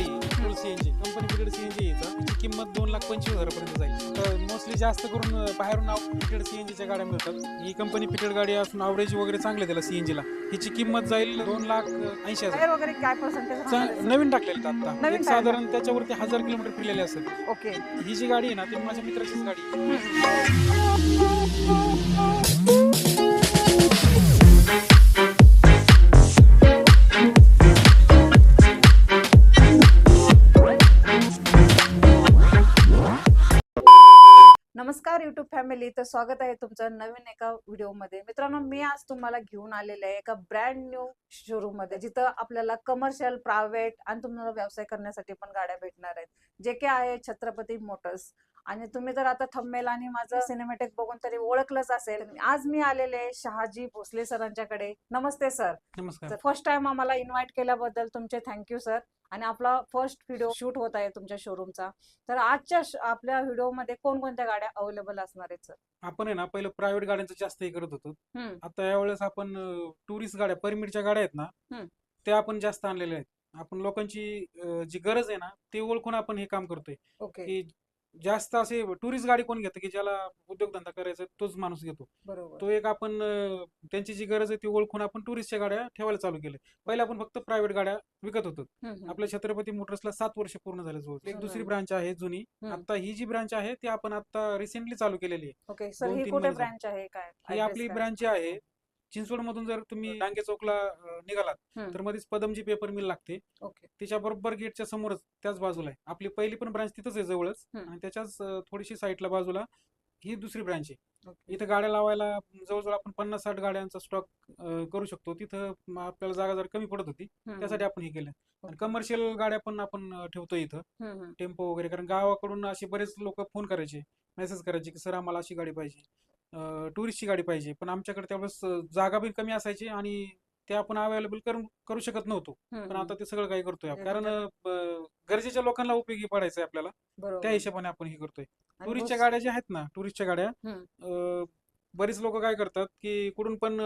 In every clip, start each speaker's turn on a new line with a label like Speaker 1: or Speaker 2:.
Speaker 1: गाडी फुल CNG company fitted CNG याची किंमत 2,25,000 पर्यंत जाईल. तर मोस्टली जास्त करून बाहेरून फिटेड सीएनजीच्या गाड्या मिळतात. ही कंपनी फिटेड गाडी असून अवरेज वगैरे चांगले त्याला सीएनजीला. हिची किंमत जाईल 2,80,000.
Speaker 2: टायर वगैरे काय पर्सेंटेज
Speaker 1: नवीन टाकलेले आता
Speaker 2: नवीन
Speaker 1: एक साधारण त्याच्यावरती 1000 किलोमीटर फिरलेले असेल.
Speaker 2: ओके.
Speaker 1: ही जी गाडी आहे ना ती माझ्या मित्राचीच गाडी आहे.
Speaker 2: नमस्कार युट्यूब फॅमिली, तर स्वागत आहे तुमचं नवीन एका व्हिडिओमध्ये. मित्रांनो, मी आज तुम्हाला घेऊन आलेले आहे एका ब्रँड न्यू शोरूम मध्ये, जिथं आपल्याला कमर्शियल, प्रायव्हेट आणि तुम्हाला व्यवसाय करण्यासाठी पण गाड्या भेटणार आहेत, जे की आहे छत्रपती मोटर्स. आणि तुम्ही जर आता थंबनेल आणि माझं सिनेमॅटिक बघून तरी ओळखलंच असेल. आज मी आलेले आहे शहाजी भोसले सरांच्याकडे. नमस्ते सर.
Speaker 1: नमस्कार.
Speaker 2: फर्स्ट टाइम आम्हाला इन्व्हाइट केल्याबद्दल तुमचे थँक्यू सर. आणि आपला फर्स्ट व्हिडिओ शूट होत आहे तुमच्या शोरूमचा. तर आजच्या आपल्या व्हिडिओमध्ये कोणकोणत्या गाड्या अवेलेबल असणार आहेत सर?
Speaker 1: आपण आहे ना पहिलं प्रायव्हेट गाड्यांचं जास्त हे करत होतो. आता यावेळेस आपण टुरिस्ट गाड्या, परमिटच्या गाड्या आहेत ना, त्या आपण जास्त आणलेल्या आहेत. आपण लोकांची जी गरज आहे ना ती ओळखून आपण हे काम करतोय.
Speaker 2: ओके.
Speaker 1: की जास्त असे टुरिस्ट गाडी कोण घेतं की ज्याला उद्योगधंदा करायचा तोच माणूस घेतो.
Speaker 2: बरोबर.
Speaker 1: तो एक आपण त्यांची जी गरज आहे ती ओळखून आपण टुरिस्टच्या गाड्या ठेवायला चालू केले. पहिले आपण फक्त प्रायव्हेट गाड्या विकत होतो. आपल्या छत्रपती मोटर्सला 7 वर्ष पूर्ण झाले. जवळ एक दुसरी ब्रांच आहे जुनी. आता ही जी ब्रांच आहे ती आपण आता रिसेंटली चालू केलेली आहे.
Speaker 2: ओके सर, ही कुठे ब्रांच आहे? काय
Speaker 1: ही आपली ब्रांच आहे चिंचवड मधून. जर तुम्ही डांगे चौकला निघालात तर मध्येच पदमजी पेपर मिल लागते.
Speaker 2: ओके.
Speaker 1: तिच्या बरोबर गेटच्या समोरच त्याच बाजूला आहे आपली पहिली पण ब्रांच, तिथंच आहे जवळच. आणि त्याच्याच थोडीशी साईडला बाजूला ही दुसरी ब्रांच आहे. इथं गाड्या लावायला जवळजवळ आपण 50-60 गाड्यांचा स्टॉक करू शकतो. तिथं आपल्याला जागा जर कमी पडत होती त्यासाठी आपण हे केलं. आणि कमर्शियल गाड्या पण आपण ठेवतो इथं, टेम्पो वगैरे. कारण गावाकडून असे बरेच लोक फोन करायचे, मेसेज करायचे की सर आम्हाला अशी गाडी पाहिजे, टुरिस्टची गाडी पाहिजे. पण आमच्याकडे त्यावेळेस जागा बी कमी असायची आणि ते आपण अवेलेबल करू शकत नव्हतो. पण आता ते सगळं काही करतोय, कारण गरजेच्या लोकांना उपयोगी पडायचंय आपल्याला. त्या हिशोबाने आपण हे करतोय. टुरिस्टच्या गाड्या ज्या आहेत ना, टुरिस्टच्या गाड्या बरीच लोक काय करतात की कुठून पण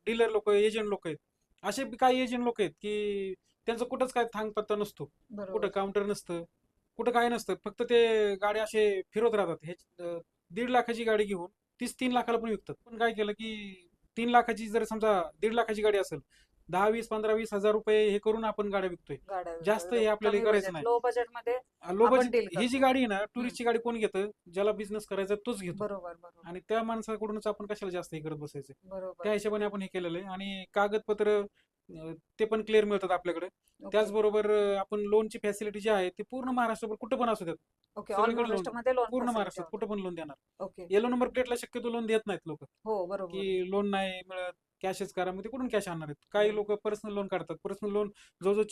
Speaker 1: डीलर लोक, एजंट लोक आहेत. असे काही एजंट लोक आहेत की त्यांचं कुठंच काय थांग पत्ता नसतो, कुठं काउंटर नसतं, कुठं काय नसतं. फक्त ते गाड्या असे फिरवत राहतात. हे 1.5 लाखाची गाडी घेऊन 30-3 लाखाला पण विकतात. पण काय केलं की 3 लाखाची जर समजा 1.5 लाखाची गाडी असेल, 10-20, 15-20 हजार रुपये हे करून आपण गाड्या विकतोय. जास्त हे आपल्याला करायचं नाही.
Speaker 2: लो बजेट मध्ये.
Speaker 1: लो बजेट ही जी गाडी आहे ना, टुरिस्टची गाडी कोण घेतं? ज्याला बिझनेस करायचा तोच घेतो.
Speaker 2: बरोबर.
Speaker 1: आणि त्या माणसाकडूनच आपण कशाला जास्त हे करत बसायचं.
Speaker 2: बरोबर.
Speaker 1: त्या हिशोबाने आपण हे केलेलं आहे. आणि कागदपत्र ते पण क्लिअर मिळतात आपल्याकडे. त्याचबरोबर आपण लोनची फॅसिलिटी जी आहे ती पूर्ण महाराष्ट्रभर कुठं पण असू द्यात,
Speaker 2: ओके. ऑल महाराष्ट्रामध्ये लोन,
Speaker 1: पूर्ण महाराष्ट्रात कुठं पण लोन देणार.
Speaker 2: ओके.
Speaker 1: येलो नंबर प्लेटला शक्यतो लोन देत नाहीत लोक.
Speaker 2: हो बरोबर.
Speaker 1: की लोन नाही मिळत, कॅशच करा. मग ते कुठून कॅश आणणार आहेत? काही लोक पर्सनल लोन काढतात. पर्सनल लोन जवळजवळ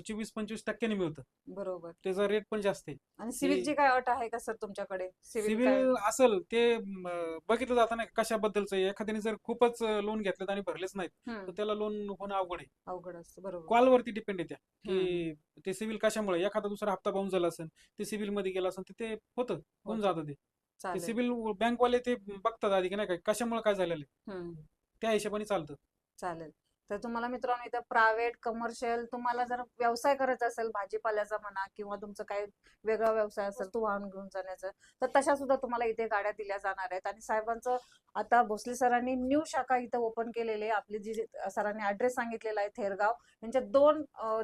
Speaker 1: 24-25% मिळतं.
Speaker 2: बरोबर.
Speaker 1: त्याचा रेट पण जास्त आहे.
Speaker 2: आणि सिव्हिलची काय अट आहे का सर तुमच्याकडे?
Speaker 1: सिव्हिल असेल ते बघितलं जातं ना कशाबद्दलचं. एखाद्याने जर खूपच लोन घेतलं आणि भरलेच नाहीत तर त्याला लोन होणं अवघड आहे.
Speaker 2: अवघड असतं. बरोबर.
Speaker 1: कॉलवरती डिपेंड आहे त्या, की ते सिव्हिल कशामुळे. एखादा दुसरा हप्ता बाउन्स झाला असेल, ते सिव्हिल मध्ये गेला असेल, ते होतं, होऊन जातं. ते सिव्हिल बँकवाले ते बघतात आधी की नाही काय कशामुळे काय झालेलं आहे, त्या हिशोबाने चालतं.
Speaker 2: चालेल. तर तुम्हाला मित्रांनो इथं प्रायव्हेट, कमर्शियल, तुम्हाला जर व्यवसाय करायचा असेल, भाजीपाल्याचा म्हणा किंवा तुमचं काही वेगळा व्यवसाय असेल, तू वाहन घेऊन जाण्याचं, तर तशा सुद्धा तुम्हाला इथे गाड्या दिल्या जाणार आहेत. आणि साहेबांचं आता भोसले सरांनी न्यू शाखा इथं ओपन केलेली आहे. आपली जी सरांनी ऍड्रेस सांगितलेला आहे थेरगाव, यांच्या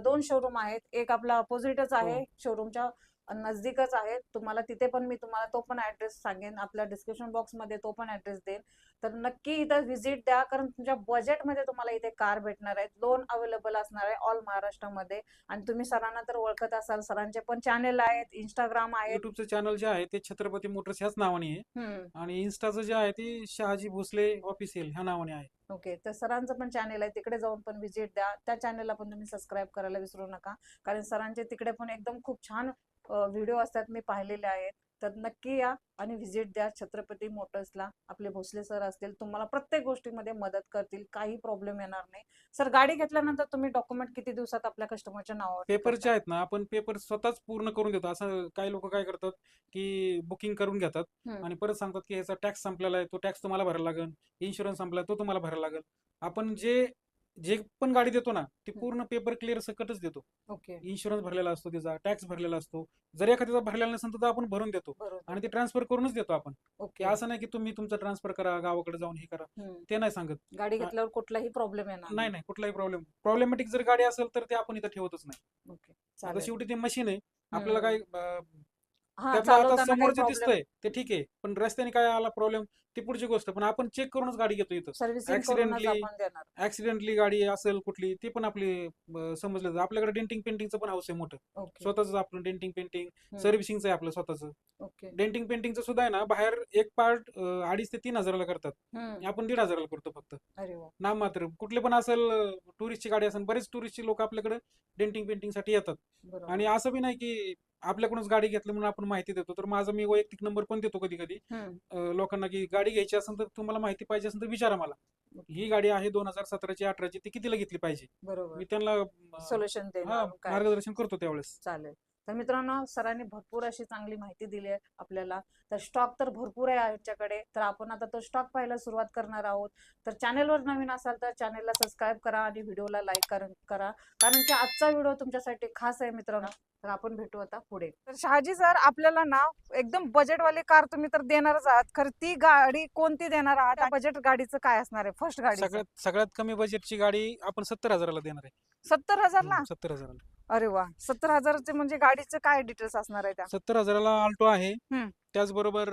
Speaker 2: दोन शोरूम आहेत. एक आपला अपोजिटच आहे, शोरूमच्या नजदीकच आहे. तुम्हाला तिथे पण मी तुम्हाला तो पण ऍड्रेस सांगेन, आपल्या डिस्क्रिप्शन बॉक्स मध्ये तो पण ऍड्रेस देईन. तर नक्की इथं व्हिजिट द्या, कारण तुमच्या बजेटमध्ये तुम्हाला इथे कार भेटणार आहेत. लोन अवेलेबल असणार आहे ऑल महाराष्ट्रामध्ये. आणि तुम्ही सरांना तर ओळखत असाल, सरांचे पण चॅनेल आहेत, इंस्टाग्राम आहे.
Speaker 1: युट्यूबचं चॅनल जे आहे ते छत्रपती मोटर्स ह्याच नावाने आहे. आणि इन्स्टाचं जे आहे ते शहाजी भोसले ऑफिशियल ह्या नावाने आहे.
Speaker 2: ओके. तर सरांचं पण चॅनेल आहे, तिकडे जाऊन पण व्हिजिट द्या. त्या चॅनेलला पण तुम्ही सबस्क्राईब करायला विसरू नका, कारण सरांचे तिकडे पण एकदम खूप छान व्हिडिओ असतात, मी पाहिलेले आहेत. तर नक्की या आणि व्हिजिट द्या छत्रपती मोटर्सला. आपले भोसले सर असतील, तुम्हाला प्रत्येक गोष्टीमध्ये मदत करतील, काही प्रॉब्लेम येणार नाही. सर, गाडी घेतल्यानंतर तुम्ही डॉक्युमेंट किती दिवसात आपल्या कस्टमरच्या नावावर?
Speaker 1: पेपर जे आहेत ना, आपण पेपर स्वतःच पूर्ण करून देतो. असं काही लोक काय करतात की बुकिंग करून घेतात आणि परत सांगतात की ह्याचा टॅक्स संपलेला आहे, तो टॅक्स तुम्हाला भरायला लागेल, इन्शुरन्स संपला तो तुम्हाला भरायला लागेल. आपण जे जे पण गाडी देतो ना ती
Speaker 2: हम्म.
Speaker 1: पूर्ण पेपर क्लिअर सकटच देतो.
Speaker 2: ओके
Speaker 1: इन्शुरन्स भरलेला असतो, तिचा टॅक्स भरलेला असतो. जर एखाद्याचा भरलेला नसेल तर आपण भरून देतो
Speaker 2: बरोबर
Speaker 1: आणि ते ट्रान्सफर करूनच देतो आपण. की
Speaker 2: ओके
Speaker 1: असं नाही की तुम्ही तुमचं ट्रान्सफर करा, गावाकडे जाऊन हे करा, ते नाही सांगत.
Speaker 2: गाडी घेतल्यावर कुठलाही प्रॉब्लेम येणार
Speaker 1: नाही नाही, कुठलाही प्रॉब्लेमॅटिक जर गाडी असेल तर ते आपण इथं ठेवतच नाही.
Speaker 2: ओके
Speaker 1: आता
Speaker 2: चालेल
Speaker 1: शेवटी ते मशीन आहे, आपल्याला
Speaker 2: हम्म.
Speaker 1: काय
Speaker 2: हा
Speaker 1: त्यातलं आता
Speaker 2: चालवताना
Speaker 1: समोर
Speaker 2: काही
Speaker 1: जे
Speaker 2: प्रॉब्लेम
Speaker 1: दिसतंय ते ठीक आहे, पण रस्त्याने काय आला प्रॉब्लेम ती पुढची गोष्ट. पण आपण चेक करूनच गाडी घेतो इथं.
Speaker 2: सर्व्हिसिंग करूनच
Speaker 1: ऍक्सिडेंटली
Speaker 2: आपण देणार
Speaker 1: ऍक्सिडेंटली गाडी असेल कुठली ती पण आपली समजलं जातं. आपल्याकडे डेंटिंग पेंटिंगचं पण हाऊस आहे मोठं,
Speaker 2: ओके
Speaker 1: स्वतःच आपलं डेंटिंग पेंटिंग
Speaker 2: हम्म.
Speaker 1: सर्व्हिसिंगचं आहे आपलं स्वतःचं.
Speaker 2: ओके
Speaker 1: डेंटिंग पेंटिंगचं सुद्धा आहे ना, बाहेर एक पार्ट 2,500 ते 3,000 करतात, आपण 1,500 करतो फक्त.
Speaker 2: अरे वा
Speaker 1: नाम मात्र कुठले पण असेल टुरिस्टची गाडी असेल, बरेच टुरिस्टची लोक आपल्याकडे डेंटिंग पेंटिंग साठी येतात.
Speaker 2: बरोबर
Speaker 1: आणि असं बी नाही की आपल्याकडूनच गाडी घेतली म्हणून आपण माहिती देतो. तर माझा मी वैयक्तिक नंबर पण देतो कधी कधी लोकांना, की गाडी घ्यायची असेल तर तुम्हाला माहिती पाहिजे असेल तर विचारा मला. ही गाडी आहे 2017ची 18ची, ती कितीला घेतली पाहिजे,
Speaker 2: बरोबर
Speaker 1: मी त्यांना
Speaker 2: सोल्युशन
Speaker 1: हा
Speaker 2: देणार काय
Speaker 1: मार्गदर्शन करतो त्यावेळेस.
Speaker 2: चालेल. तर मित्रांनो सरांनी भरपूर अशी चांगली माहिती दिली आहे आपल्याला. तर स्टॉक तर भरपूर आहे यांच्याकडे, तर आपण आता तो स्टॉक पाहायला सुरुवात करणार आहोत. तर चॅनेलवर नवीन असाल तर चॅनेलला सबस्क्राईब करा आणि व्हिडिओला लाईक करा, कारण की आजचा व्हिडिओ तुमच्यासाठी खास आहे मित्रांनो. तर आपण भेटू आता पुढे. तर शहाजी सर, आपल्याला ना एकदम बजेटवाली कार तुम्ही तर देणारच आहात, खरं ती गाडी कोणती देणार आहात? बजेट गाडीचं काय असणार आहे? फर्स्ट गाडी
Speaker 1: सगळ्यात कमी बजेटची गाडी आपण 70,000ला देणार आहे.
Speaker 2: 70,000ला?
Speaker 1: 70,000ला.
Speaker 2: अरे वा, 70,000चे म्हणजे गाडीचं काय डिटेल्स असणार आहे त्या?
Speaker 1: 70,000ला आल्टो आहे,
Speaker 2: हम्म.
Speaker 1: त्याचबरोबर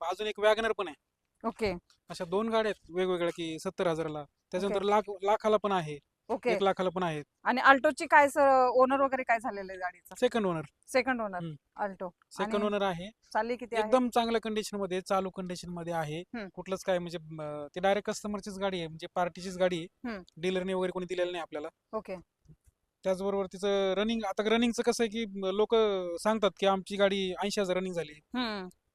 Speaker 1: अजून एक वॅगनर पण आहे.
Speaker 2: ओके
Speaker 1: अशा 2 गाड्या आहेत वेगवेगळ्या की 70,000ला. त्याच्यानंतर लाखाला पण आहे,
Speaker 2: ओके
Speaker 1: 1 लाखाला पण आहेत.
Speaker 2: आणि अल्टोची काय सर ओनर वगैरे काय झालेलं आहे गाडीचं?
Speaker 1: Second owner.
Speaker 2: सेकंड ओनर
Speaker 1: हम्म.
Speaker 2: अल्टो.
Speaker 1: सेकंड ओनर आहे,
Speaker 2: चालली किती आहे?
Speaker 1: एकदम चांगल्या कंडिशन मध्ये, चालू कंडिशन मध्ये आहे.
Speaker 2: हम्म.
Speaker 1: कुठलंच काय म्हणजे ते डायरेक्ट कस्टमरचीच गाडी आहे, म्हणजे पार्टीचीच गाडी आहे, डीलरने वगैरे कोणी दिलेलं नाही आपल्याला.
Speaker 2: ओके
Speaker 1: त्याचबरोबर तिचं रनिंग, आता रनिंगचं कसं आहे की लोक सांगतात की आमची गाडी 80,000 रनिंग झाली.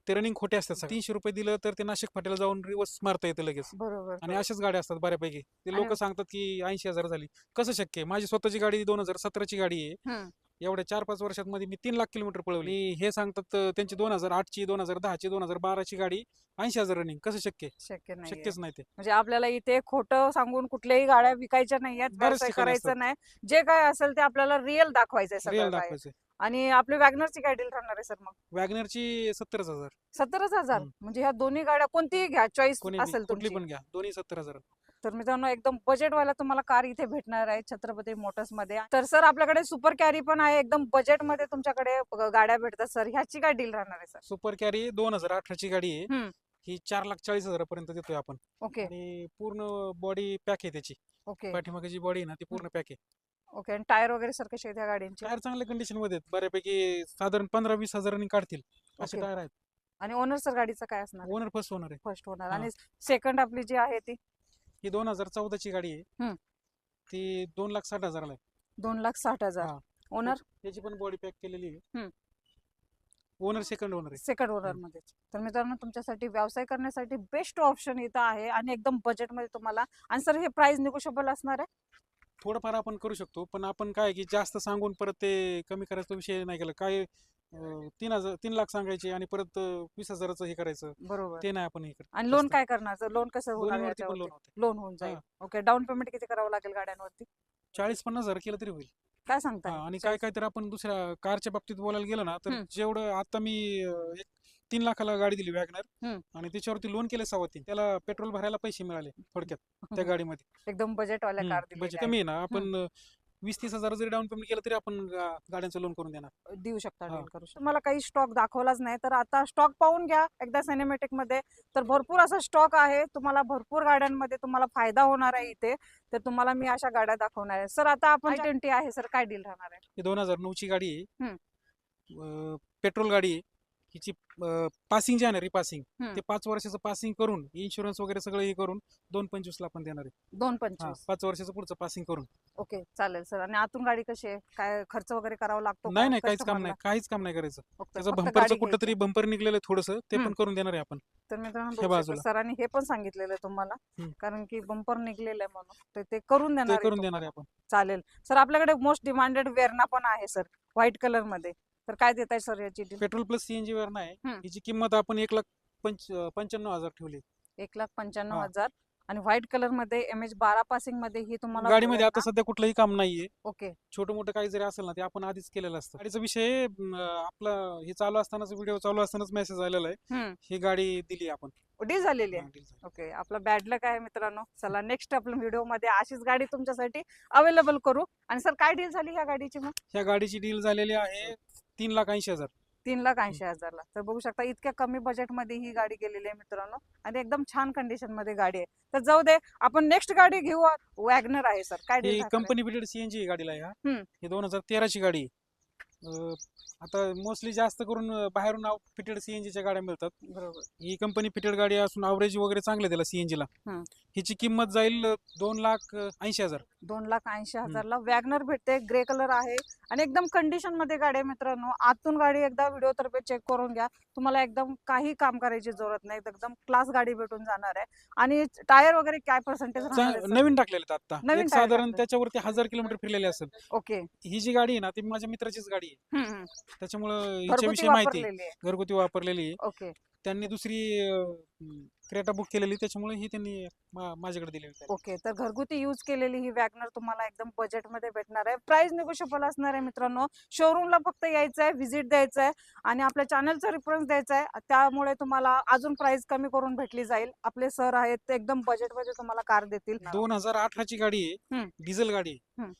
Speaker 1: ते रनिंग खोटे असतात. 300 रुपये दिलं तर ते नाशिक फाट्याला जाऊन रिवर्स मारता येतं लगेच.
Speaker 2: बरोबर
Speaker 1: आणि अशाच गाड्या असतात बऱ्यापैकी. ते लोक सांगतात की 80,000 झाली. कसं शक्य आहे? माझी स्वतःची गाडी 2017ची गाडी आहे, एवढ्या 4-5 वर्षात मध्ये मी 3 लाख किलोमीटर पळवली. हे सांगतात त्यांची 2008ची, 2010ची, 2012ची गाडी 80,000 रनिंग. कसं शक्य आहे?
Speaker 2: शक्य नाही
Speaker 1: शक्यच नाही ते.
Speaker 2: म्हणजे आपल्याला इथे खोटं सांगून कुठल्याही गाड्या विकायच्या नाहीयेत,
Speaker 1: बरेच
Speaker 2: व्यवसाय
Speaker 1: ठिकाणी
Speaker 2: करायचं
Speaker 1: असतात.
Speaker 2: नाही. जे काय असेल ते आपल्याला रिअल दाखवायचंय
Speaker 1: रिअल
Speaker 2: सगळं काय.
Speaker 1: दाखवायचं.
Speaker 2: आणि आपली वॅगनरची काय डील राहणार आहे सर मग?
Speaker 1: वॅगनरची 70,000.
Speaker 2: 70,000 म्हणजे ह्या दोन्ही गाड्या कोणतीही घ्या, चॉईस
Speaker 1: कोणी
Speaker 2: असेल
Speaker 1: कुठली
Speaker 2: तुमची.
Speaker 1: पण घ्या, दोन्ही 70,000.
Speaker 2: तर मित्रांनो एकदम बजेटवाला तुम्हाला कार इथे भेटणार आहे छत्रपती मोटर्स मध्ये. तर सर आपल्याकडे सुपर कॅरी पण आहे, एकदम बजेट मध्ये तुमच्याकडे गाड्या भेटतात सर. ह्याची काय डील राहणार आहे सर?
Speaker 1: सुपर कॅरी 2018ची गाडी आहे, ही 4,40,000 पर्यंत देतोय आपण.
Speaker 2: ओके
Speaker 1: आणि पूर्ण बॉडी पॅक आहे त्याची.
Speaker 2: ओके
Speaker 1: पाठीमागे जी बॉडी आहे ना ती पूर्ण पॅक आहे.
Speaker 2: ओके आणि टायर वगैरे सर कसे आहेत या गाड्यांचे?
Speaker 1: टायर चांगल्या कंडिशन मध्ये आहेत, बऱ्यापैकी साधारण 15-20 हजारांनी काढतील असे
Speaker 2: ओके.
Speaker 1: टायर आहेत.
Speaker 2: आणि ओनर सर गाडीचा काय असणार?
Speaker 1: ओनर फर्स्ट ओनर आहे.
Speaker 2: First owner.
Speaker 1: हा.
Speaker 2: आणि सेकंड आपली जी आहे ती
Speaker 1: ही 2014ची गाडी आहे, ती 2,60,000ला आहे.
Speaker 2: 2,60,000.
Speaker 1: हा.
Speaker 2: ओनर
Speaker 1: त्याची पण बॉडी पॅक केलेली आहे. ओनर सेकंड ओनर आहे.
Speaker 2: सेकंड ओनर मध्ये. तर मित्रांनो तुमच्यासाठी व्यवसाय करण्यासाठी बेस्ट ऑप्शन इथं आहे आणि एकदम बजेट मध्ये तुम्हाला. आणि सर हे प्राइस निगोशिएबल असणार आहे?
Speaker 1: थोडंफार आपण करू शकतो, पण आपण काय की जास्त सांगून परत ते कमी करायचा विषय नाही केला. काय 3 लाख सांगायचे आणि परत 20,000चं हे करायचं,
Speaker 2: बरोबर.
Speaker 1: ते नाही आपण हे करत.
Speaker 2: आणि लोन काय करणार? लोन कसं होणार
Speaker 1: दोन्हीवरती पण
Speaker 2: याच्यावरती?
Speaker 1: लोन होते.
Speaker 2: लोन होऊन जाईल. ओके. डाऊन पेमेंट किती करावं लागेल गाड्यांवरती?
Speaker 1: 40-50,000 केलं तरी होईल.
Speaker 2: काय सांगता?
Speaker 1: आणि काय तर आपण दुसऱ्या कारच्या बाबतीत बोलायला गेलो ना, तर जेवढं आता मी एक 3 लाखाला गाडी दिली वॅगनर, आणि त्याच्यावरती लोन केले 3.25, त्याला पेट्रोल भरायला पैसे मिळाले थोडक्यात त्या गाडीमध्ये.
Speaker 2: एकदम बजेट वाल्या कार दिली.
Speaker 1: बजेट कमी आहे ना, आपण 20-30,000 जरी डाऊन पेमेंट केलं तरी आपण गाड्यांचं लोन करून देणार.
Speaker 2: देऊ शकता,
Speaker 1: हा.
Speaker 2: डील करू शकता. तुम्हाला काही स्टॉक दाखवलाच नाही, तर आता स्टॉक पाहून घ्या एकदा सिनेमॅटिक मध्ये. तर भरपूर असा स्टॉक आहे, तुम्हाला भरपूर गाड्यांमध्ये तुम्हाला फायदा होणार आहे इथे. तर तुम्हाला मी अशा गाड्या दाखवणार आहे. सर आता आपण I-20 आहे सर, काय डील राहणार आहे?
Speaker 1: ही 2009ची गाडी आहे, पेट्रोल गाडी आहे. हिची पासिंग जे आहे ना, रिपासिंग, ते 5 वर्षाचं पासिंग करून इन्शुरन्स वगैरे सगळं हे करून 2.25 ला आपण देणार आहे.
Speaker 2: 2.25.
Speaker 1: 5 वर्षाचं पुढचं पासिंग करून.
Speaker 2: ओके चालेल सर. आणि आतून गाडी कशी आहे? काय खर्च वगैरे करावा लागतो?
Speaker 1: नाही, काहीच काम नाही करायचं. त्याचं बंपरचं कुठं तरी बंपर निघलेलं आहे थोडंसं, ते पण करून देणार आहे आपण.
Speaker 2: तर मित्रांनो
Speaker 1: हे बाजूला
Speaker 2: सरांनी हे पण सांगितलेलं आहे तुम्हाला, कारण की बंपर निघलेलं आहे म्हणून, तर ते करून देणार आहे
Speaker 1: आपण.
Speaker 2: चालेल सर. आपल्याकडे मोस्ट डिमांडेड वेरणा पण आहे सर, व्हाईट कलर मध्ये. तर काय देताय सर याची डील?
Speaker 1: पेट्रोल प्लस सीएनजी वेरणा आहे. हिची किंमत आपण 1,95,000 ठेवली.
Speaker 2: 1,95,000. आणि व्हाईट कलर मध्ये MH12 पासिंग मध्ये ही तुम्हाला
Speaker 1: गाडीमध्ये
Speaker 2: मिळेल
Speaker 1: आता
Speaker 2: ना?
Speaker 1: सध्या कुठलंही काम नाहीये.
Speaker 2: ओके.
Speaker 1: छोटं मोठं काही जरी असेल ना ते आपण आधीच केलेलं असतं. गाडीचा विषय आपला हे चालू असतानाच, व्हिडिओ चालू असतानाच मेसेज आलेला आहे, ही गाडी दिली आपण.
Speaker 2: डील झालेली आहे.
Speaker 1: deal झाली.
Speaker 2: ओके, आपला बॅड लक आहे मित्रांनो. चला नेक्स्ट आपल्या व्हिडिओ मध्ये अशीच गाडी तुमच्यासाठी अवेलेबल करू. आणि सर काय डील झाली ह्या गाडीची मग?
Speaker 1: ह्या गाडीची डील झालेली आहे 3,80,000.
Speaker 2: 3,80,000 ला. तर बघू शकता इतक्या कमी बजेट मध्ये ही गाडी गेलेली आहे मित्रांनो, आणि एकदम छान कंडिशन मध्ये गाडी आहे. तर जाऊ दे, आपण नेक्स्ट गाडी घेऊ. वॅगनर आहे सर, काय
Speaker 1: ही
Speaker 2: डील
Speaker 1: कंपनी फिटेड सीएनजी गाडीला आहे.
Speaker 2: हम्म.
Speaker 1: ही 2013 ची गाडी आहे. आता मोस्टली जास्त करून बाहेरून फिटेड सीएनजीच्या गाड्या मिळतात.
Speaker 2: बरोबर.
Speaker 1: ही कंपनी फिटेड गाडी असून अवरेज वगैरे चांगले त्याला सीएनजी ला. हिची किंमत जाईल 2,80,000.
Speaker 2: 2,80,000 ला वॅगनर भेटते. ग्रे कलर आहे आणि एकदम कंडिशन मध्ये गाडी आहे मित्रांनो. आतून गाडी एकदा व्हिडिओ तर्फे चेक करून घ्या, तुम्हाला एकदम काही काम करायची जरूरत नाही. एकदम क्लास गाडी भेटून जाणार आहे. आणि टायर वगैरे काय पर्सेंटेज
Speaker 1: नवीन टाकलेले आता.
Speaker 2: नवीन
Speaker 1: एक
Speaker 2: टायर
Speaker 1: साधारण
Speaker 2: टाकले.
Speaker 1: त्याच्यावरती 1,000 किलोमीटर फिरलेले असेल.
Speaker 2: ओके.
Speaker 1: ही जी गाडी आहे ना ती माझ्या मित्राचीच गाडी आहे, त्याच्यामुळे
Speaker 2: घरगुती
Speaker 1: हिच्याविषयी माहिती आहे.
Speaker 2: वापरलेली आहे.
Speaker 1: घरगुती वापरलेली आहे.
Speaker 2: ओके.
Speaker 1: त्यांनी दुसरी क्रेटा बुक केलेली, त्याच्यामुळे ही त्यांनी माझ्याकडे दिलेली आहे.
Speaker 2: ओके, तर घरगुती यूज केलेली ही वॅगनर तुम्हाला एकदम बजेट मध्ये भेटणार आहे. प्राइस निगोशिएबल असणार आहे मित्रांनो. शोरूमला फक्त यायचं आहे, व्हिजिट द्यायचं आहे आणि आपल्या चॅनलचा रेफरन्स द्यायचा आहे. त्यामुळे तुम्हाला अजून प्राइस कमी करून भेटली जाईल. आपले सर आहेत ते एकदम बजेट मध्ये तुम्हाला कार देतील.
Speaker 1: 2018 ची गाडी आहे, डिझेल गाडी आहे.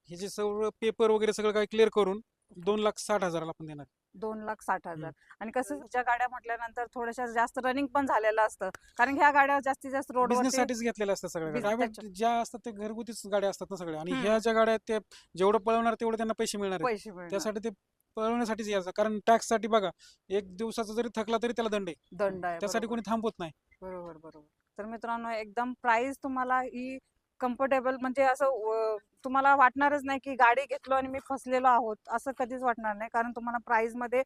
Speaker 1: ह्याचे सर्व पेपर वगैरे सगळं काही क्लिअर करून 2,60,000 आपण देणार.
Speaker 2: 2,60,000. आणि कसं ज्या गाड्या म्हटल्यानंतर थोड्याशा जास्त रनिंग पण झालेलं असतं, कारण ह्या गाड्या जास्तीत जास्त
Speaker 1: बिझनेस
Speaker 2: रोडवर
Speaker 1: साठीच घेतलेल्या असतात सगळ्या.
Speaker 2: Business
Speaker 1: प्रायव्हेट
Speaker 2: साठी.
Speaker 1: ज्या असतात ते घरगुतीच गाड्या असतात ना सगळ्या. आणि
Speaker 2: हम्म.
Speaker 1: ह्या ज्या गाड्या आहेत ते जेवढं पळवणार तेवढं त्यांना पैसे मिळणार आहेत.
Speaker 2: पैसे मिळणार.
Speaker 1: त्यासाठी ते पळवण्यासाठीच यायचं, कारण टॅक्स साठी बघा, एक दिवसाचा जरी थकला तरी त्याला दंड आहे.
Speaker 2: दंड आहे.
Speaker 1: त्यासाठी
Speaker 2: बरोबर.
Speaker 1: कोणी थांबवत नाही.
Speaker 2: बरोबर बरोबर. तर मित्रांनो एकदम प्राइस तुम्हाला ही कम्फर्टेबल, म्हणजे असं तुम्हाला वाटणारच नाही की गाडी घेतलो आणि मी फसलेलो आहोत, असं कधीच वाटणार नाही. कारण तुम्हाला प्राइस मध्ये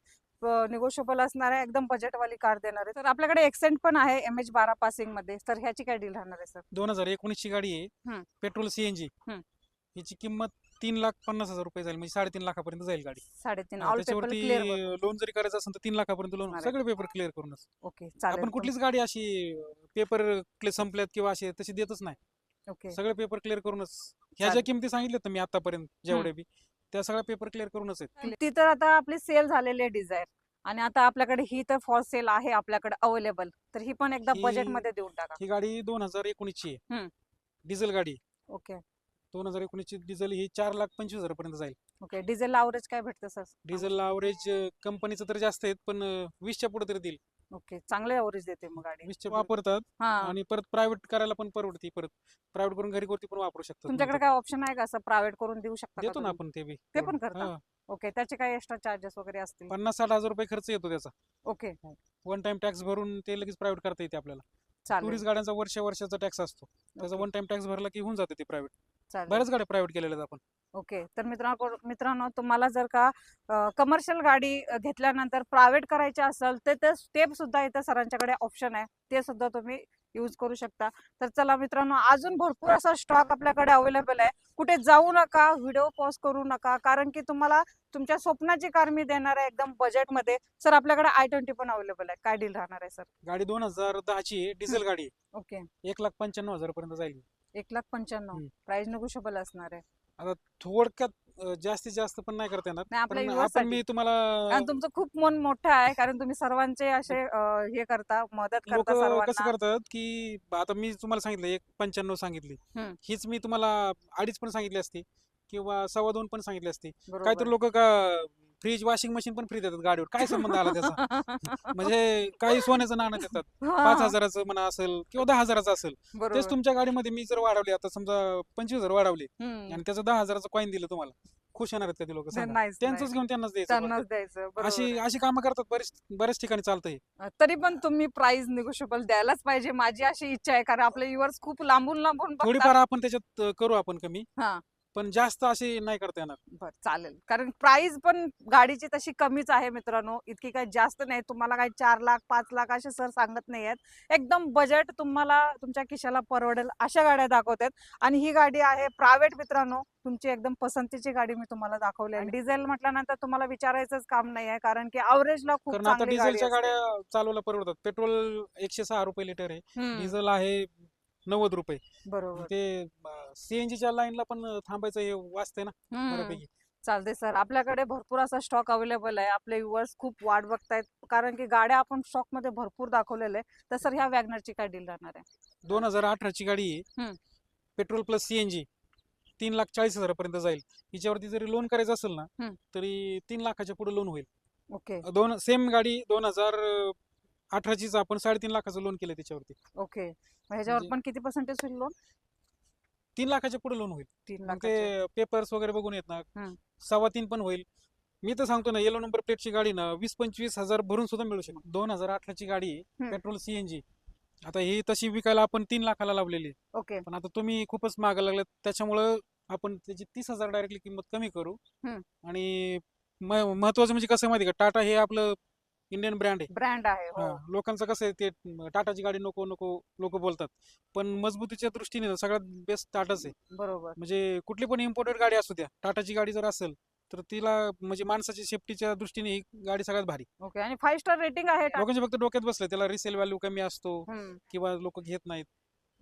Speaker 2: निगोशिएबल असणार आहे. एकदम बजेट वाली कार देणार आहे. तर आपल्याकडे एक्सेंट पण आहे MH12 पासिंग मध्ये. तर ह्याची काय डील राहणार आहे सर?
Speaker 1: 2019 ची गाडी आहे, पेट्रोल सीएनजी. हिची किंमत 3,50,000 रुपये जाईल, म्हणजे 3.5 लाखापर्यंत जाईल गाडी.
Speaker 2: 3.5.
Speaker 1: हा,
Speaker 2: ऑल पेपर क्लिअर.
Speaker 1: त्याच्यावरती लोन जरी करायचं असेल तर 3 लाखापर्यंत लोन,
Speaker 2: अरे.
Speaker 1: सगळे पेपर क्लिअर करूनच.
Speaker 2: ओके, चालेल.
Speaker 1: आपण कुठलीच गाडी अशी पेपर संपल्यात किंवा अशी तशी देतच नाही.
Speaker 2: ओके.
Speaker 1: सगळे पेपर क्लिअर करूनच. ह्या ज्या किमती सांगितल्यात ना मी आतापर्यंत जेवढे बी, त्या सगळ्या पेपर क्लिअर करूनच आहेत.
Speaker 2: ती तर आता आपली सेल झालेली आहे डिझायर, आणि आता आपल्याकडे ही तर फॉर सेल आहे आपल्याकडे अवेलेबल. तर ही पण एकदा
Speaker 1: ही-
Speaker 2: बजेट मध्ये देऊन टाका.
Speaker 1: ही गाडी 2019 ची आहे, डिझेल गाडी.
Speaker 2: ओके.
Speaker 1: 2019 ची डिझेल ही 4,25,000 पर्यंत जाईल.
Speaker 2: ओके. डिझेल अवरेज काय भेटतं सर?
Speaker 1: डिझेल अवरेज कंपनीचं तर जास्त आहेत, पण 20च्या पुढे तरी देईल.
Speaker 2: ओके, चांगले अवरेज देते मग गाडी.
Speaker 1: 20च्या वापरतात.
Speaker 2: हा.
Speaker 1: आणि परत प्रायव्हेट करायला पण परवडते. परत प्रायव्हेट करून घरी पण वापरू शकतात.
Speaker 2: तुमच्याकडे काय ऑप्शन आहे का असं प्रायव्हेट करून देऊ शकता का
Speaker 1: देतो ना
Speaker 2: तुम्ही?
Speaker 1: आपण ते बी.
Speaker 2: ते पण करता?
Speaker 1: हा.
Speaker 2: ओके, त्याचे काय एक्स्ट्रा चार्जेस वगैरे असतील?
Speaker 1: 50-60,000 रुपये खर्च येतो त्याचा.
Speaker 2: ओके,
Speaker 1: वन टाइम टॅक्स भरून ते लगेच प्रायव्हेट करता येते आपल्याला.
Speaker 2: चालेल.
Speaker 1: टुरिस्ट गाड्यांचा वर्षाचा टॅक्स असतो, त्याचा
Speaker 2: ओके.
Speaker 1: वन टाइम टॅक्स भरला की होऊन जाते ते प्रायव्हेट.
Speaker 2: चालेल.
Speaker 1: बऱ्याच गाड्या प्रायव्हेट केलेल्या आहेत आपण.
Speaker 2: ओके, तर मित्रांनो तुम्हाला जर का कमर्शियल गाडी घेतल्यानंतर प्रायव्हेट करायची असेल तर ते स्टेप सुद्धा इथं सरांच्याकडे ऑप्शन आहे, ते सुद्धा तुम्ही यूज करू शकता. तर चला मित्रांनो, अजून भरपूर असा स्टॉक आपल्याकडे अवेलेबल आहे. कुठे जाऊ नका, व्हिडिओ पॉज करू नका, कारण की तुम्हाला तुमच्या स्वप्नाची कार मी देणार आहे एकदम बजेट मध्ये. सर आपल्याकडे i20 पण अवेलेबल आहे, काय डील राहणार आहे सर?
Speaker 1: गाडी 2010 ची आहे, डिझेल गाडी.
Speaker 2: ओके.
Speaker 1: 1,95,000 पर्यंत जाईल.
Speaker 2: 1,95,000. प्राइस निगोशिएबल असणार आहे.
Speaker 1: आता थोडक्यात जास्तीत जास्त पण नाही करता येणार,
Speaker 2: नाही, आपल्या
Speaker 1: पण
Speaker 2: viewers
Speaker 1: आपण
Speaker 2: साठी.
Speaker 1: मी तुम्हाला,
Speaker 2: कारण तुमचं खूप मन मोठं आहे, कारण तुम्ही सर्वांचे असे हे करता, मदत
Speaker 1: लोक
Speaker 2: करता
Speaker 1: कसं
Speaker 2: सर्वांना.
Speaker 1: करतात की आता मी तुम्हाला सांगितलं 1,95 सांगितली, हीच मी तुम्हाला 2.5 पण सांगितली असती किंवा 2.25 पण सांगितली असती. काहीतरी लोक का फ्रीज वॉशिंग मशीन पण फ्री देतात गाडीवर, काय संबंध आला त्याचा? म्हणजे काही सोन्याचं नाणं देतात. 5,000चं म्हणा असेल किंवा 10,000चं असेल, तेच तुमच्या गाडीमध्ये मी जर वाढवली, आता समजा 25,000 वाढवली आणि त्याचं 10,000चं कॉईन दिलं तुम्हाला, खुश होणार आहेत का ते लोक? त्यांचंच घेऊन त्यांनाच द्यायचं. अशी कामं करतात बऱ्याच ठिकाणी चालतंय.
Speaker 2: तरी पण तुम्ही प्राइस निगोशिएबल द्यायलाच पाहिजे, माझी अशी इच्छा आहे, कारण आपले व्ह्युअर्स खूप लांबून लांबून
Speaker 1: थोडीफार आपण त्याच्यात करू आपण कमी,
Speaker 2: हा,
Speaker 1: पण जास्त अशी नाही करता येणार.
Speaker 2: बर, चालेल. कारण प्राइस पण गाडीची तशी कमीच आहे मित्रांनो, इतकी काही जास्त नाही. तुम्हाला काही 4 लाख 5 लाख असे सर सांगत नाही आहेत. एकदम बजेट तुम्हाला तुमच्या खिशाला परवडेल अशा गाड्या दाखवतात. आणि ही गाडी आहे प्रायव्हेट मित्रांनो, तुमची एकदम पसंतीची गाडी मी तुम्हाला दाखवली आहे. डिझेल म्हटल्यानंतर तुम्हाला विचारायचंच काम नाही आहे, कारण की अवरेजला खूप
Speaker 1: कारण आता
Speaker 2: चांगली गाडी
Speaker 1: डिझेलच्या
Speaker 2: असते.
Speaker 1: गाड्या चालवल्या परवडतात. पेट्रोल 106 रुपये लिटर आहे, डिझेल आहे ₹90.
Speaker 2: बरोबर.
Speaker 1: ते सीएनजीच्या लाईनला पण थांबायचं हे वाचतंय ना
Speaker 2: हम्म.
Speaker 1: बऱ्यापैकी.
Speaker 2: चालते सर, आपल्याकडे भरपूर असा स्टॉक अवेलेबल आहे. आपले व्ह्युअर्स खूप वाट बघतायत, कारण की गाड्या आपण स्टॉक मध्ये भरपूर दाखवलेल्या आहे. तर सर ह्या वॅगनरची काय डील राहणार आहे?
Speaker 1: 2018ची गाडी आहे.
Speaker 2: हम्म.
Speaker 1: पेट्रोल प्लस सीएनजी 3,40,000 पर्यंत जाईल. हिच्यावरती जरी लोन करायचं असेल ना
Speaker 2: हम्म.
Speaker 1: तरी 3 लाखाच्या पुढे लोन होईल.
Speaker 2: ओके
Speaker 1: सेम गाडी 2018चीच आपण 3.5 लाखाचं लोन केलं त्याच्यावरती.
Speaker 2: ओके. मग ह्याच्यावर
Speaker 1: म्हणजे
Speaker 2: पण किती पर्सेंटेज होईल लोन?
Speaker 1: 3 लाखाच्या पुढे लोन होईल.
Speaker 2: 3
Speaker 1: मग
Speaker 2: लाखाचे.
Speaker 1: ते पेपर्स वगैरे बघून येत ना
Speaker 2: हम्म.
Speaker 1: 3.25 पण होईल. मी तर सांगतो ना, येलो नंबर प्लेटची गाडी ना 20-25 हजार भरून सुद्धा मिळू शकते. 2018ची गाडी
Speaker 2: हम्म.
Speaker 1: Petrol CNG. आता ही तशी विकायला आपण 3 लाखाला लावलेली आहे.
Speaker 2: ओके.
Speaker 1: पण आता तुम्ही खूपच मागायला लागले, त्याच्यामुळं आपण त्याची 30,000 डायरेक्टली किंमत कमी करू.
Speaker 2: हम्म.
Speaker 1: आणि महत्वाचं म्हणजे कसं आहे माहिती का, टाटा हे आपलं इंडियन ब्रँड आहे.
Speaker 2: ब्रँड आहे. हो.
Speaker 1: हा, लोकांचं कसं आहे, ते टाटाची गाडी नको नको लोक बोलतात, पण मजबूतीच्या दृष्टीने ना सगळ्यात बेस्ट टाटाच आहे.
Speaker 2: बरोबर.
Speaker 1: म्हणजे कुठली पण इम्पोर्टेड गाडी असू द्या, टाटाची गाडी जर असेल तर तिला म्हणजे माणसाची सेफ्टीच्या दृष्टीने ही गाडी सगळ्यात भारी.
Speaker 2: ओके. आणि 5 स्टार रेटिंग आहे टाटा.
Speaker 1: लोकांच्या फक्त डोक्यात बसलं त्याला रिसेल व्हॅल्यू कमी असतो
Speaker 2: हम्म.
Speaker 1: किंवा लोक घेत नाहीत,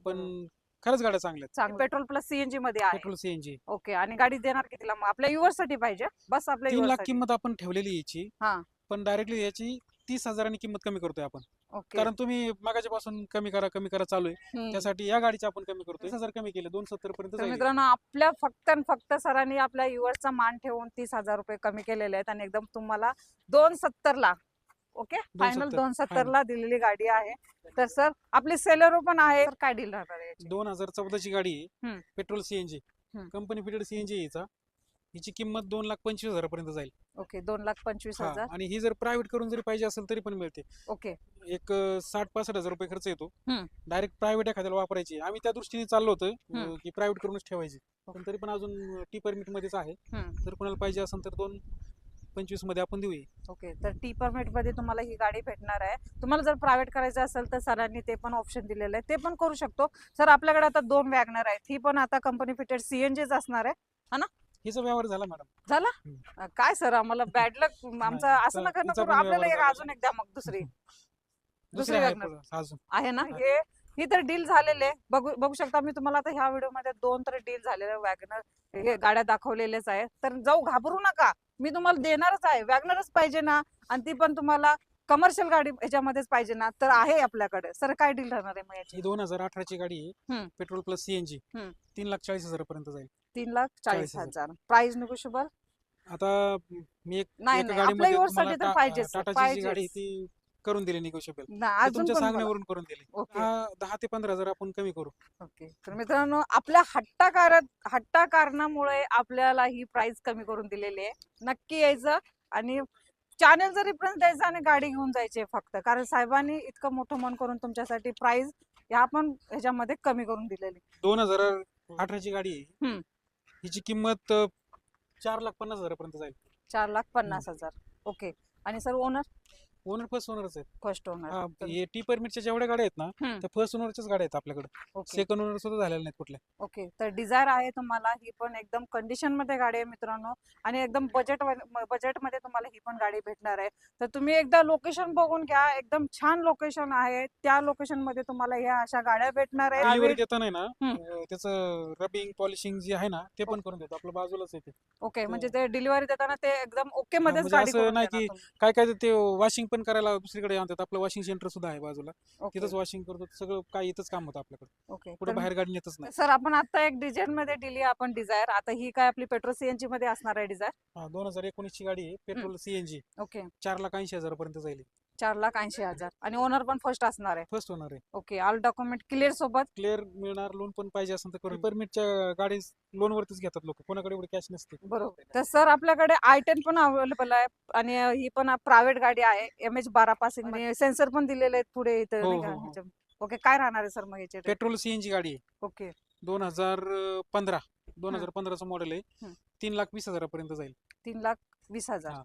Speaker 1: पण
Speaker 2: बरोबर.
Speaker 1: खरंच गाड्या चांगल्या आहेत.
Speaker 2: चांगलं. पेट्रोल प्लस सीएनजी मध्ये आहे.
Speaker 1: Petrol CNG
Speaker 2: okay. आणि गाडी देणार कितीला मग? आपल्या युवर्स साठी पाहिजे, बस आपल्या
Speaker 1: 3
Speaker 2: युवर्स
Speaker 1: लाख
Speaker 2: साठी.
Speaker 1: किंमत आपण ठेवलेली याची,
Speaker 2: हा.
Speaker 1: पण डायरेक्टली याची 30,000 किंमत कमी करतोय आपण.
Speaker 2: ओके.
Speaker 1: कारण तुम्ही मागाच्या पासून कमी करा चालू आहे,
Speaker 2: हम्म.
Speaker 1: त्यासाठी या गाडीची आपण कमी करतोय. 30,000 कमी केले, 270 पर्यंत
Speaker 2: तर
Speaker 1: जाईल.
Speaker 2: मित्रांनो, आपल्या फक्त आणि फक्त सरांनी आपल्या युवर्सचा मान ठेवून 30,000 कमी केलेले आहेत आणि एकदम तुम्हाला 270 ला, ओके, फायनल 270 ला दिलेली गाडी आहे. तर सर आपली सेलेरो पण आहे. सर काय डील राहणार आहे याची?
Speaker 1: 2014ची गाडी आहे,
Speaker 2: हम्म.
Speaker 1: पेट्रोल सीएनजी,
Speaker 2: हम्म.
Speaker 1: कंपनी फिटेड सीएनजी याचा. हिची किंमत 2,25,000 पर्यंत जाईल.
Speaker 2: ओके. 2,25,000.
Speaker 1: आणि ही जर प्रायव्हेट करून जरी पाहिजे असेल तरी पण मिळते.
Speaker 2: ओके.
Speaker 1: एक 60-65 हजार रुपये खर्च येतो.
Speaker 2: हम्म.
Speaker 1: डायरेक्ट प्रायव्हेट एखाद्याला वापरायची, आम्ही त्या दृष्टीने चाललो होतो
Speaker 2: हम्म.
Speaker 1: की प्रायव्हेट करूनच ठेवायची, पण तरी पण अजून टी परमिट मध्येच आहे.
Speaker 2: हम्म.
Speaker 1: जर कोणाला पाहिजे असेल तर 2,25 मध्ये आपण देऊया.
Speaker 2: ओके. तर टी परमिट मध्ये तुम्हाला ही गाडी भेटणार आहे. तुम्हाला जर प्रायव्हेट करायचं असेल तर सरांनी ते पण ऑप्शन दिलेलं आहे, ते पण करू शकतो. सर आपल्याकडे आता 2 वॅगनर आहेत, ही पण आता कंपनी फिटेड सीएनजीच असणार आहे, है ना?
Speaker 1: हिचा व्यवहार झाला मॅडम.
Speaker 2: झाला? काय सर, आम्हाला बॅड लक आमचा असं नका
Speaker 1: हिचा
Speaker 2: करू.
Speaker 1: पण
Speaker 2: आपल्याला
Speaker 1: व्यवहार
Speaker 2: एक
Speaker 1: झाला.
Speaker 2: अजून एक द्या मग, दुसरी
Speaker 1: दुसरी आहे
Speaker 2: वॅगनर
Speaker 1: अजून.
Speaker 2: आहे ना? ही तर डील झालेले बघू शकता मी तुम्हाला आता ह्या व्हिडिओ मध्ये 2 तर डील झालेले वॅगनर हे गाड्या दाखवलेल्याच आहे. तर जाऊ घाबरू नका, मी तुम्हाला देणारच आहे. वॅगनरच पाहिजे ना, आणि ती पण तुम्हाला कमर्शियल गाडी ह्याच्यामध्येच पाहिजे ना, तर आहे आपल्याकडे. सर काय डील राहणार आहे मग याची?
Speaker 1: ही 2018ची गाडी आहे,
Speaker 2: हम्म.
Speaker 1: Petrol plus CNG.
Speaker 2: हम्म.
Speaker 1: 3,40,000 पर्यंत जाईल.
Speaker 2: 3,40,000. Price negotiable?
Speaker 1: आता मी
Speaker 2: नाही,
Speaker 1: एका
Speaker 2: आपल्या
Speaker 1: गाडीमध्ये
Speaker 2: युवर्स साठी
Speaker 1: तुम्हाला
Speaker 2: तर पाहिजेच
Speaker 1: टाटाची जी गाडी आहे ती करून दिली निगोशिएबल,
Speaker 2: अजून
Speaker 1: तुमच्या
Speaker 2: पण मला.
Speaker 1: सांगण्यावरून करून दिली.
Speaker 2: ओके.
Speaker 1: 10 ते 15,000 आपण कमी करू.
Speaker 2: ओके. तर मित्रांनो, आपल्या हट्टा कारणामुळे आपल्याला ही प्राइस कमी करून दिलेली आहे. नक्की यायचं आणि चॅनलचा रेफरन्स द्यायचा आणि गाडी घेऊन जायची फक्त, कारण साहेबांनी इतकं मोठं मन करून तुमच्यासाठी प्राइस या पण ह्याच्यामध्ये कमी करून दिलेली.
Speaker 1: 2018ची गाडी आहे,
Speaker 2: हम्म.
Speaker 1: हिची किंमत 4,50,000 पर्यंत जाईल.
Speaker 2: 4,50,000. ओके. आणि सर ओनर?
Speaker 1: ओनर फर्स्ट ओनरच आहेत.
Speaker 2: First owner.
Speaker 1: हे टी परमिटच्या जेवढ्या गाड्या आहेत ना,
Speaker 2: हम्म.
Speaker 1: त्या फर्स्ट ओनरच्याच गाड्या आहेत आपल्याकडे.
Speaker 2: ओके.
Speaker 1: सेकंड ओनर सुद्धा झालेल्या नाहीत कुठल्या.
Speaker 2: ओके. तर डिझायर आहे तुम्हाला, ही पण एकदम कंडिशन मध्ये गाडी आहे मित्रांनो, आणि एकदम बजेटमध्ये तुम्हाला ही पण गाडी भेटणार आहे. तर तुम्ही एकदा लोकेशन बघून घ्या, एकदम छान लोकेशन आहे. त्या लोकेशन मध्ये तुम्हाला ह्या अशा गाड्या भेटणार
Speaker 1: डिलिव्हरी
Speaker 2: आहेत.
Speaker 1: देताना ना त्याचं रबिंग पॉलिशिंग जे आहे ना ते पण करून देतो, आपल्या बाजूलाच येते.
Speaker 2: ओके. म्हणजे ते डिलिव्हरी देताना ते एकदम ओके मध्येच
Speaker 1: म्हणजे
Speaker 2: गाडी
Speaker 1: असं
Speaker 2: करून
Speaker 1: नाही
Speaker 2: देणार
Speaker 1: की
Speaker 2: तुम्ही.
Speaker 1: काय ते वॉशिंग पण करायला दुसरीकडे आणतात. आपलं वॉशिंग सेंटर सुद्धा आहे बाजूला,
Speaker 2: ओके.
Speaker 1: तिथंच वॉशिंग करतो. सगळं काय इथंच काम होतं आपल्याकडे,
Speaker 2: ओके.
Speaker 1: कुठे बाहेर गाडी नेतच नाही.
Speaker 2: सर आपण आता एक डिझायर मध्ये दिली आपण डिझायर, आता ही काय आपली पेट्रोल सीएनजी मध्ये असणार आहे डिझायर?
Speaker 1: 2019ची गाडी आहे, पेट्रोल सीएनजी.
Speaker 2: ओके.
Speaker 1: 4,80,000 पर्यंत जाईल.
Speaker 2: 4,80,000. आणि ओनर पण फर्स्ट असणार आहे?
Speaker 1: फर्स्ट ओनर आहे.
Speaker 2: ओके. ऑल डॉक्युमेंट क्लिअर सोबत?
Speaker 1: क्लिअर मिळणार. लोन पण पाहिजे असेल तर करून. परमिटच्या गाडी लोन वरतीच घेतात लोक, कोणाकडे एवढी कॅश नसते.
Speaker 2: बरोबर. तर सर आपल्याकडे i10 पण अवेलेबल आहे, आणि ही पण प्रायव्हेट गाडी आहे, MH12 पासिंग, आणि सेन्सर पण दिलेले आहेत पुढे इथं
Speaker 1: हो,
Speaker 2: नाही का
Speaker 1: हो, हो.
Speaker 2: ह्याच्या. ओके. काय राहणार आहे सर मग याचे?
Speaker 1: पेट्रोल सीएनजी गाडी आहे,
Speaker 2: ओके.
Speaker 1: 2015चं मॉडेल आहे. 3,20,000 पर्यंत जाईल.
Speaker 2: 3,20,000.
Speaker 1: हा.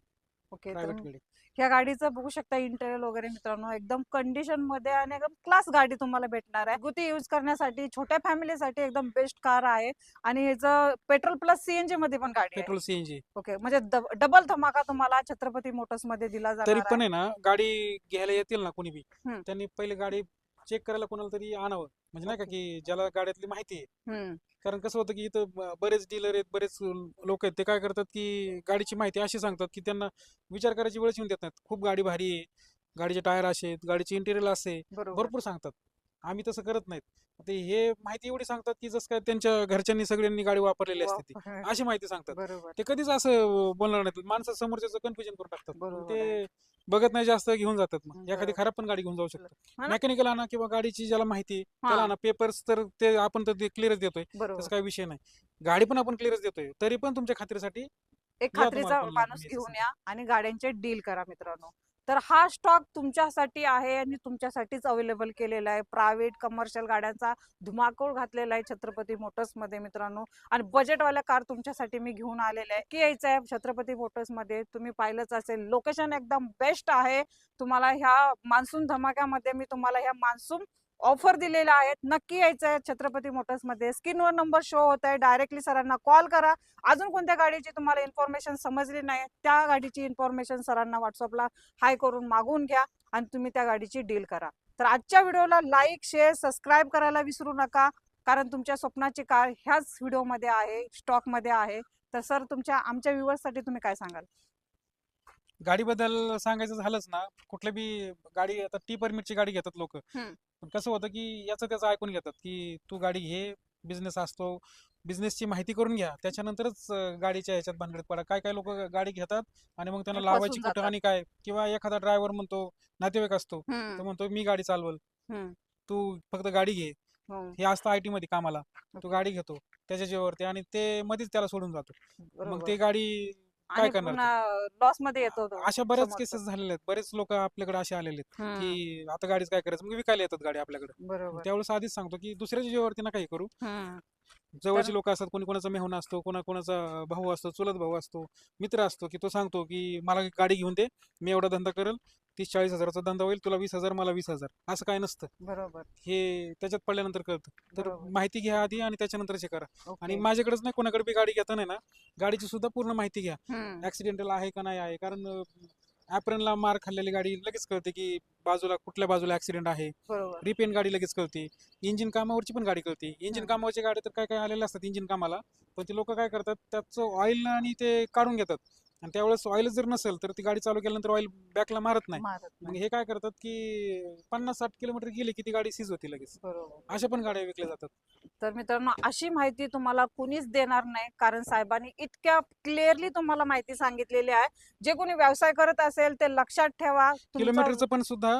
Speaker 2: ओके. तर
Speaker 1: प्रायव्हेट गाडी.
Speaker 2: ह्या गाडीचं बघू शकता इंटेरियर वगैरे मित्रांनो, एकदम कंडिशन मध्ये आणि एकदम क्लास गाडी तुम्हाला भेटणार आहे. घरगुती यूज करण्यासाठी, छोट्या फॅमिलीसाठी एकदम बेस्ट कार आहे. आणि ह्याचं पेट्रोल प्लस सीएनजी मध्ये पण गाडी आहे.
Speaker 1: Petrol CNG.
Speaker 2: ओके. म्हणजे डबल धमाका तुम्हाला छत्रपती मोटर्स मध्ये दिला
Speaker 1: तरी
Speaker 2: जाणार
Speaker 1: पण
Speaker 2: आहे.
Speaker 1: आहे ना, गाडी घ्यायला येतील ना कोणी बी,
Speaker 2: हम्म.
Speaker 1: त्यांनी पहिले गाडी चेक करायला कोणाला तरी आणावं, म्हणजे नाही का,
Speaker 2: ओके.
Speaker 1: की ज्याला गाड्यातली माहिती आहे.
Speaker 2: हम्म.
Speaker 1: कारण कसं होतं की इथं बरेच डीलर आहेत, बरेच लोक आहेत, ते काय करतात की गाडीची माहिती अशी सांगतात की त्यांना विचार करायची वेळच येऊन देत नाहीत. खूप गाडी भारी आहे, गाडीचे टायर असे आहेत, गाडीचे इंटेरियर असे आहे,
Speaker 2: बरोबर.
Speaker 1: भरपूर सांगतात. आम्ही तसं करत नाहीत. ते हे माहिती एवढी सांगतात की जसं काय त्यांच्या घरच्यांनी सगळ्यांनी गाडी वापरलेली असते ती,
Speaker 2: वाह.
Speaker 1: अशी माहिती सांगतात.
Speaker 2: बरोबर.
Speaker 1: ते कधीच असं बोलणार नाहीत. माणसं समोरच्याचं कन्फ्युजन करून टाकतात. मग
Speaker 2: बरोबर आहे.
Speaker 1: ते बघत नाही, जास्त घेऊन जातात. मग एखादी
Speaker 2: बरोबर.
Speaker 1: खराब पण गाडी घेऊन जाऊ शकतात.
Speaker 2: हा ना?
Speaker 1: मेकॅनिकल आणा किंवा गाडीची ज्याला माहिती आहे,
Speaker 2: हा.
Speaker 1: त्याला आणा. पेपर्स तर ते आपण तर क्लिअरच देतोय,
Speaker 2: बरोबर.
Speaker 1: तसं काही विषय नाही. गाडी पण आपण क्लिअरच देतोय, तरी पण तुमच्या खात्रीसाठी
Speaker 2: एक
Speaker 1: या तुम्हाला
Speaker 2: खात्रीचा
Speaker 1: कोणाला
Speaker 2: माणूस
Speaker 1: न्यायचं
Speaker 2: घेऊन
Speaker 1: असेल
Speaker 2: या आणि गाड्यांचे डील करा मित्रांनो. तर हा स्टॉक तुमच्यासाठी आहे आणि तुमच्यासाठीच अवेलेबल केलेला आहे. प्रायव्हेट कमर्शियल गाड्यांचा धुमाकूळ घातलेला आहे छत्रपती मोटर्स मध्ये मित्रांनो. आणि बजेटवाल्या कार तुमच्यासाठी मी घेऊन आलेले आहे. की यायचं आहे छत्रपती मोटर्स मध्ये, तुम्ही पाहिलंच असेल, लोकेशन एकदम बेस्ट आहे. तुम्हाला ह्या मान्सून धमाक्यामध्ये मी तुम्हाला ह्या मान्सून ऑफर दिलेल्या आहेत. नक्की यायचं आहे छत्रपती मोटर्स मध्ये. स्क्रीनवर नंबर शो होत आहे, डायरेक्टली सरांना कॉल करा. अजून कोणत्या गाडीची तुम्हाला इन्फॉर्मेशन समजली नाही, त्या गाडीची इन्फॉर्मेशन सरांना व्हॉट्सअपला हाय करून मागून घ्या आणि तुम्ही त्या गाडीची डील करा. तर आजच्या व्हिडिओला लाईक, शेअर, सबस्क्राईब करायला विसरू नका, कारण तुमच्या स्वप्नाची कार ह्याच व्हिडिओमध्ये आहे, स्टॉक मध्ये आहे. तर सर, तुमच्या आमच्या व्ह्युअर्ससाठी तुम्ही काय सांगाल?
Speaker 1: गाडीबद्दल सांगायचं झालंच ना, कुठल्या बी गाडी, आता टी परमिटची गाडी घेतात लोक,
Speaker 2: हम्म.
Speaker 1: पण कसं होतं की याचं त्याचं ऐकून घेतात की तू गाडी घे, बिझनेस असतो, बिझनेसची माहिती करून घ्या, त्याच्यानंतरच गाडीच्या ह्याच्यात भानगडीत पडा. काय काय लोक गाडी घेतात आणि मग त्यांना
Speaker 2: आणि
Speaker 1: लावायची
Speaker 2: फसून
Speaker 1: कुठं
Speaker 2: जातात.
Speaker 1: आणि काय, किंवा एखादा ड्रायव्हर म्हणतो, नातेवाईक असतो,
Speaker 2: हम्म.
Speaker 1: तो म्हणतो मी गाडी चालवल,
Speaker 2: हम्म.
Speaker 1: तू फक्त गाडी घे.
Speaker 2: हम्म.
Speaker 1: हे असतं आयटी मध्ये कामाला, तो
Speaker 2: ओके.
Speaker 1: गाडी घेतो त्याच्या जीवावरती आणि ते मध्येच त्याला सोडून जातो. मग
Speaker 2: बरोबर.
Speaker 1: ते गाडी काय
Speaker 2: आणि
Speaker 1: करणार तो?
Speaker 2: पुन्हा लॉस मध्ये येतो तो
Speaker 1: अशा बऱ्याच
Speaker 2: समोरचा.
Speaker 1: केसेस झालेल्या आहेत. बरेच लोक आपल्याकडे असे आलेले आहेत
Speaker 2: हम्म.
Speaker 1: की आता गाडीच काय करायचं, मग विकायला येतात गाडी आपल्याकडे. मग
Speaker 2: बरोबर.
Speaker 1: त्यावेळेस आधीच सांगतो की दुसऱ्याच्या जीवावरती नका हे करू.
Speaker 2: हम्म. तर
Speaker 1: जवळचे लोक असतात, कोणी कोणाचा मेहुणा असतो, कोणाचा भाऊ असतो, चुलत भाऊ असतो, मित्र असतो, की तो सांगतो की मला गाडी घेऊन दे, मी एवढा धंदा करेल, 30-40 हजाराचा धंदा होईल, तुला 20,000, मला 20,000. असं काय नसतं.
Speaker 2: बरोबर.
Speaker 1: हे त्याच्यात पडल्यानंतर कळतं. तर
Speaker 2: बरोबर.
Speaker 1: माहिती घ्या आधी आणि त्याच्यानंतरच हे करा. आणि
Speaker 2: ओके.
Speaker 1: माझ्याकडेच नाही, कोणाकडे बी गाडी घेताना ना, गाडीची सुद्धा पूर्ण माहिती घ्या.
Speaker 2: हम्म.
Speaker 1: ऍक्सिडेंटल आहे का नाही आहे, कारण ऍप्रनला मार खाल्लेली गाडी लगेच कळते की बाजूला, कुठल्या बाजूला ऍक्सिडेंट आहे.
Speaker 2: बरोबर.
Speaker 1: रिपेन गाडी लगेच कळते. इंजिन कामावरची पण गाडी कळते. इंजिन
Speaker 2: हम्म.
Speaker 1: कामावरची गाडी तर काय काय आलेले असतात इंजिन कामाला, पण ते लोक काय करतात, त्याचं ऑइल आणि ते काढून घेतात, आणि त्यावेळेस ऑइल जर नसेल तर ती गाडी चालू केल्यानंतर ऑइल बॅकला मारत नाही.
Speaker 2: मारत
Speaker 1: मग
Speaker 2: नाही.
Speaker 1: हे काय करतात की 50-60 किलोमीटर गेले की ती गाडी सीज होती लगेच.
Speaker 2: बरोबर.
Speaker 1: अशा पण गाड्या विकल्या जातात.
Speaker 2: तर मित्रांनो, अशी माहिती तुम्हाला कुणीच देणार नाही, कारण साहेबांनी इतक्या क्लिअरली तुम्हाला माहिती सांगितलेली आहे. जे कोणी व्यवसाय करत असेल ते लक्षात ठेवा. तुमचा
Speaker 1: किलोमीटरचं पण सुद्धा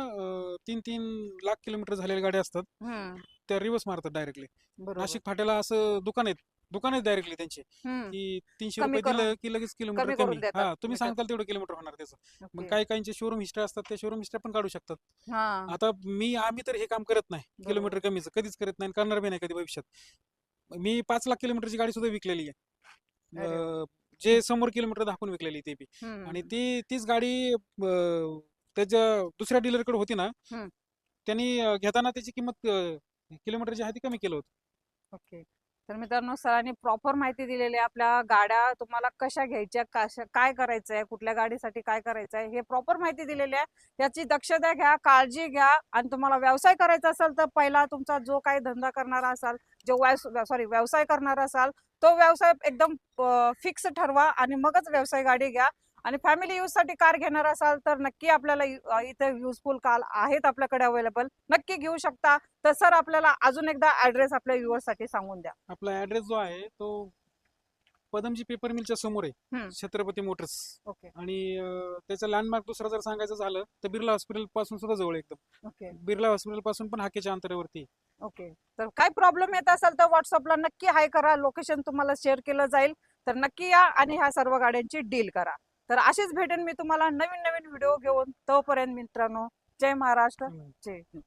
Speaker 1: 3-3 लाख किलोमीटर झालेल्या गाड्या असतात,
Speaker 2: हम्म.
Speaker 1: त्या रिवर्स मारतात डायरेक्टली.
Speaker 2: बरोबर.
Speaker 1: नाशिक फाट्याला असं दुकान आहेत डायरेक्टली त्यांचे,
Speaker 2: हम्म.
Speaker 1: की 300
Speaker 2: कमी
Speaker 1: रुपये दिलं
Speaker 2: करून
Speaker 1: की लगेच किलोमीटर
Speaker 2: कमी
Speaker 1: कमी.
Speaker 2: करून देतात
Speaker 1: हा, तुम्ही
Speaker 2: मीटर.
Speaker 1: सांगताल तेवढं किलोमीटर होणार त्याचं. मग
Speaker 2: ओके.
Speaker 1: काही काहींचे शोरूम हिस्ट्री असतात, ते शोरूम हिस्ट्री पण काढू शकतात.
Speaker 2: हा.
Speaker 1: आता आम्ही तर हे काम करत नाही,
Speaker 2: बरोबर.
Speaker 1: किलोमीटर कमीच कधीच करत नाही, करणार बी नाही कधी भविष्यात. मी 5 लाख किलोमीटरची गाडी सुद्धा विकलेली आहे.
Speaker 2: अरे वा.
Speaker 1: जे समोर किलोमीटर दाखवून विकलेली ते बी.
Speaker 2: हम्म.
Speaker 1: आणि तीच गाडी त्याच्या दुसऱ्या डीलरकडे होती ना,
Speaker 2: हम्म.
Speaker 1: त्यांनी घेताना त्याची किंमत किलोमीटरची आहे ती कमी केलं होतं.
Speaker 2: ओके. तर मित्रांनो, सरांनी प्रॉपर माहिती दिलेली आहे. आपल्या गाड्या तुम्हाला कशा घ्यायच्या, कशा काय करायचंय, कुठल्या गाडीसाठी काय करायचंय, हे प्रॉपर माहिती दिलेली आहे. याची दक्षता घ्या, काळजी घ्या. आणि तुम्हाला व्यवसाय करायचा असेल तर पहिला तुमचा जो काही धंदा करणारा असाल, जो व्यवसाय करणारा असाल, तो व्यवसाय एकदम फिक्स ठरवा आणि मगच व्यवसाय गाडी घ्या. आणि फॅमिली यूज साठी कार घेणार असाल तर नक्की आपल्याला इथे युजफुल कार आहेत आपल्याकडे अवेलेबल, नक्की घेऊ शकता. तर सर, आपल्याला अजून एकदा ऍड्रेस आपल्या व्ह्युअर्स साठी सांगून द्या.
Speaker 1: आपला ऍड्रेस जो आहे तो पदमजी पेपर मिलच्या समोर आहे, छत्रपती मोटर्स.
Speaker 2: ओके.
Speaker 1: आणि त्याचं लँडमार्क दुसरं जर सांगायचं झालं तर बिर्ला हॉस्पिटल पासून सुद्धा जवळ आहे एकदम.
Speaker 2: ओके.
Speaker 1: बिर्ला हॉस्पिटल पासून पण हाकेच्या अंतरावरती आहे.
Speaker 2: ओके. तर काय प्रॉब्लेम येत असेल तर व्हॉट्सअपला नक्की हाय करा, लोकेशन तुम्हाला शेअर केलं जाईल. तर नक्की या आणि ह्या सर्व गाड्यांची डील करा. तर अशीच भेटेन मी तुम्हाला नवीन नवीन व्हिडिओ घेऊन. तोपर्यंत मित्रांनो, जय महाराष्ट्र, जय हिंद.